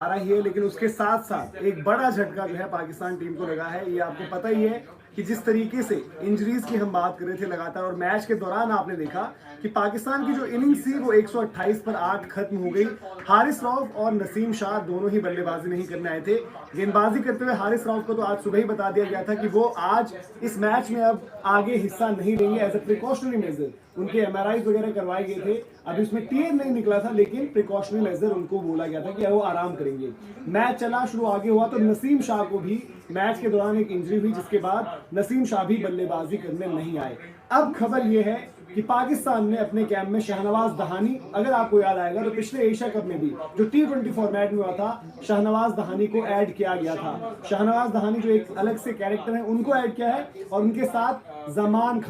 आ रही है, लेकिन उसके साथ साथ एक बड़ा झटका जो है पाकिस्तान टीम को लगा है। ये आपको पता ही है कि जिस तरीके से इंजरीज की हम बात कर रहे थे लगातार, और मैच के दौरान आपने देखा कि पाकिस्तान की जो इनिंग्स थी वो 128 पर 8 खत्म हो गई। हारिस रऊफ और नसीम शाह दोनों ही बल्लेबाजी नहीं करने आए थे। गेंदबाजी करते हुए हारिस रऊफ को तो आज सुबह ही बता दिया गया था कि वो आज इस मैच में अब आगे हिस्सा नहीं लेंगे। एज ए प्रिकॉशनरी मेजर उनके एमआरआई वगैरह करवाए गए थे। अभी उसमें टीयर नहीं निकला था, लेकिन प्रिकॉशनरी मेजर उनको बोला गया था कि वो आराम करेंगे। मैच चला, शुरू आगे हुआ तो नसीम शाह को भी मैच के दौरान एक इंजरी हुई, जिसके बाद नसीम शाह भी बल्लेबाजी करने नहीं आए। अब खबर यह है कि पाकिस्तान ने अपने कैंप में शाहनवाज दहानी, अगर आपको याद आएगा तो पिछले एशिया कप में भी जो T20 फॉर्मेट में हुआ था, शाहनवाज दहानी को ऐड किया गया था। शाहनवाज दहानी जो एक अलग से कैरेक्टर है, उनको ऐड किया है, और उनके साथ जमान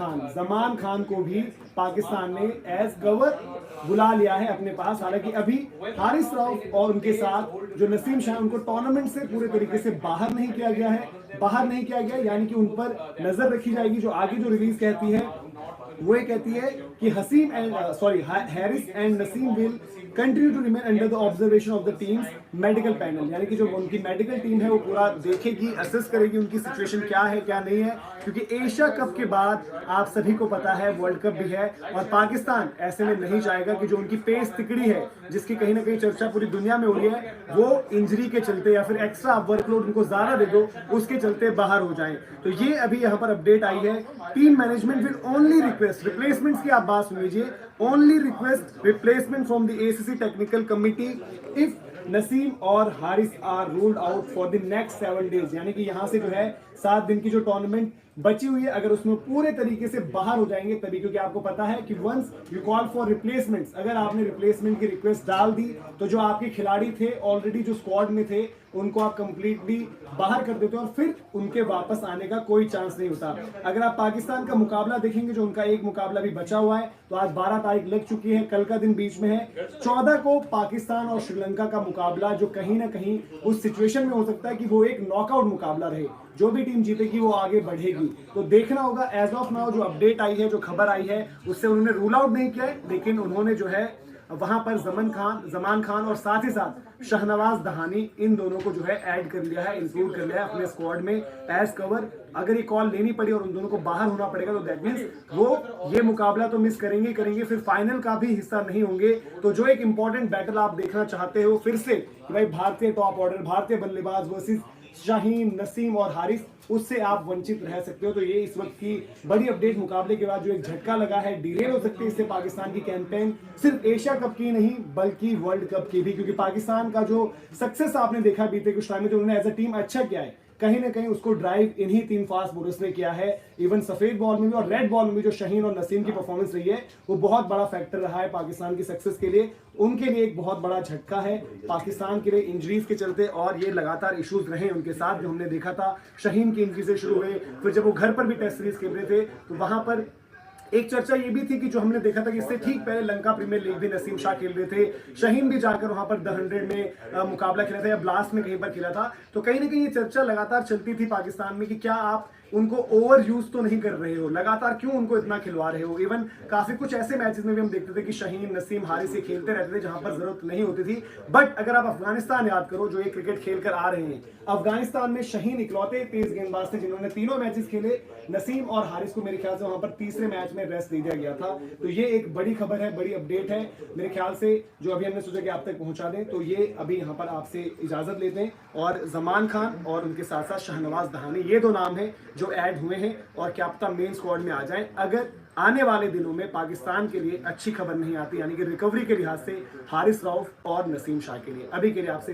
खान को भी पाकिस्तान ने एज कवर बुला लिया है अपने पास। हालांकि अभी हारिस रऊफ और उनके साथ जो नसीम शाह, उनको टूर्नामेंट से पूरे तरीके से बाहर नहीं किया गया है, यानी कि उन पर नजर रखी जाएगी। जो आगे जो रिलीज कहती है वो ये कहती है कि Haris and Naseem will continue to remain under the observation of the team's medical panel, यानी कि जो उनकी मेडिकल टीम है वो पूरा देखेगी, असेस करेगी उनकी सिचुएशन क्या है क्या नहीं है। क्योंकि एशिया कप के बाद आप सभी को पता है वर्ल्ड कप भी है, और पाकिस्तान ऐसे में नहीं चाहेगा कि जो उनकी पेस तिकड़ी है, जिसकी कहीं ना कहीं चर्चा पूरी दुनिया में हो रही है, वो इंजरी के चलते या फिर एक्स्ट्रा वर्कलोड उनको ज्यादा दे दो, उसके चलते बाहर हो जाए। तो ये अभी यहाँ पर अपडेट आई है। Team management will only request replacements की, आप बात सुन लीजिए, only request replacement from the ACC technical committee if Naseem और Haris are ruled out for the next 7 days, यानी कि यहां से जो है 7 दिन की जो टूर्नामेंट बची हुई है, अगर उसमें पूरे तरीके से बाहर हो जाएंगे तभी। क्योंकि आपको पता है कि once you call for replacements, अगर आपने रिप्लेसमेंट की रिक्वेस्ट डाल दी तो जो आपके खिलाड़ी थे ऑलरेडी जो स्क्वाड में थे, उनको आप कंप्लीटली बाहर कर देते हो और फिर उनके वापस आने का कोई चांस नहीं होता। अगर आप पाकिस्तान का मुकाबला देखेंगे, जो उनका एक मुकाबला भी बचा हुआ है, तो आज 12 तारीख लग चुकी है, कल का दिन बीच में है। 14 को पाकिस्तान और श्रीलंका का मुकाबला, जो कहीं ना कहीं उस सिचुएशन में हो सकता है कि वो एक नॉकआउट मुकाबला रहे, जो भी टीम जीतेगी वो आगे बढ़ेगी। तो देखना होगा। एज ऑफ नाउ जो अपडेट आई है, जो खबर आई है, उससे उन्होंने रूल आउट नहीं किया है, लेकिन उन्होंने जो है वहां पर जमान खान और साथ ही साथ शाहनवाज दहानी, इन दोनों को जो है ऐड कर लिया है, इंक्लूड कर लिया है अपने स्क्वाड में एज कवर। अगर ये कॉल लेनी पड़ी और उन दोनों को बाहर होना पड़ेगा तो दैट मींस वो ये मुकाबला तो मिस करेंगे, फिर फाइनल का भी हिस्सा नहीं होंगे। तो जो एक इंपॉर्टेंट बैटल आप देखना चाहते हो फिर से कि भाई भारतीय टॉप ऑर्डर, भारतीय बल्लेबाज वर्सेस शाहीन, नसीम और हारिस, उससे आप वंचित रह सकते हो। तो ये इस वक्त की बड़ी अपडेट, मुकाबले के बाद जो एक झटका लगा है, डिलेड हो सकती है इससे पाकिस्तान की कैंपेन, सिर्फ एशिया कप की नहीं बल्कि वर्ल्ड कप की भी। क्योंकि पाकिस्तान का जो सक्सेस आपने देखा बीते कुछ टाइम में, जो उन्होंने एज अ टीम अच्छा किया है, कहीं ना कहीं उसको ड्राइव इन्हीं 3 फास्ट बॉलर्स ने किया है। इवन सफेद बॉल में भी और रेड बॉल में भी जो शाहीन और नसीम की परफॉर्मेंस रही है, वो बहुत बड़ा फैक्टर रहा है पाकिस्तान की सक्सेस के लिए। उनके लिए एक बहुत बड़ा झटका है पाकिस्तान के लिए इंजरीज के चलते, और ये लगातार इश्यूज रहे उनके साथ, जो हमने देखा था शाहीन की इंजरी से शुरू हुए, फिर जब वो घर पर भी टेस्ट सीरीज खेल रहे थे तो वहां पर एक चर्चा ये भी थी कि जो हमने देखा था कि इससे ठीक पहले लंका प्रीमियर लीग भी नसीम शाह खेल रहे थे, शाहीन भी जाकर वहां पर द 100 में मुकाबला खेला था या ब्लास्ट में कहीं पर खेला था। तो कहीं ना कहीं ये चर्चा लगातार चलती थी पाकिस्तान में कि क्या आप उनको ओवर यूज तो नहीं कर रहे हो, लगातार क्यों उनको इतना खिलवा रहे हो। इवन काफी कुछ ऐसे मैचेस में भी हम देखते थे कि शाहीन, नसीम, हारिस से खेलते रहते थे जहां पर जरूरत नहीं होती थी। बट अगर आप अफगानिस्तान याद करो, जो ये क्रिकेट खेल कर आ रहे हैं, अफगानिस्तान में शाहीन इकलौते तेज गेंदबाज थे जिन्होंने तीनों मैचेस खेले। नसीम और हारिस को मेरे ख्याल से वहां पर तीसरे मैच में रेस्ट दे दिया गया था। तो ये एक बड़ी खबर है, बड़ी अपडेट है मेरे ख्याल से, जो अभी हमने सोचा कि आप तक पहुंचा दें। तो ये अभी यहाँ पर आपसे इजाजत लेते हैं, और जमान खान और उनके साथ साथ शाहनवाज दहानी, ये 2 नाम है जो ऐड हुए हैं, और क्या पता मेन स्क्वाड में आ जाएं अगर आने वाले दिनों में पाकिस्तान के लिए अच्छी खबर नहीं आती, यानी कि रिकवरी के लिहाज से हारिस रऊफ और नसीम शाह के लिए। अभी के लिए आपसे